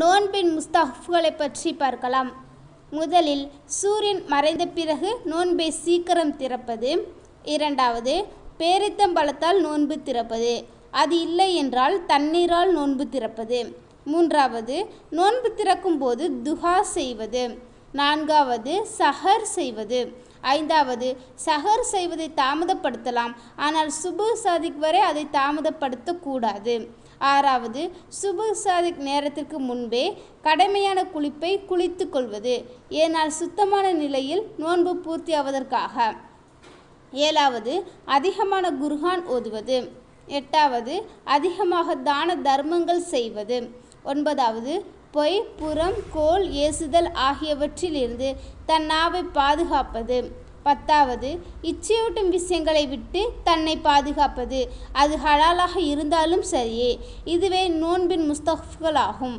நோன்பின் முஸ்தஹப்களை பற்றி பார்க்கலாம். முதலில் சூரியன் மறைந்த பிறகு நோன்பை சீக்கிரம் திறப்பது. இரண்டாவது, பேரித்தம்பழத்தால் நோன்பு திறப்பது. அது இல்லை என்றால் தண்ணீரால் நோன்பு திறப்பது. மூன்றாவது, நோன்பு திறக்கும் போது துஹா செய்வது. நான்காவது, சஹர் செய்வது. ஐந்தாவது, சஹர் செய்வதை தாமதப்படுத்தலாம், ஆனால் சுபு சாதிக் வரை அதை தாமதப்படுத்தக்கூடாது. ஆறாவது, சுபு சாதிக் நேரத்திற்கு முன்பே கடமையான குளிப்பை குளித்து கொள்வது, ஏனால் சுத்தமான நிலையில் நோன்பு பூர்த்தியாவதற்காக. ஏழாவது, அதிகமான குர்ஆன் ஓதுவது. எட்டாவது, அதிகமாக தான தர்மங்கள் செய்வது. ஒன்பதாவது, பொய், புறம், கோல் ஏசுதல் ஆகியவற்றிலிருந்து தன் நாவை பாதுகாப்பது. பத்தாவது, இச்சையூட்டும் விஷயங்களை விட்டு தன்னை பாதுகாப்பது, அது ஹலாலாக இருந்தாலும் சரியே. இதுவே நோன்பின் முஸ்தஹப்கள் ஆகும்.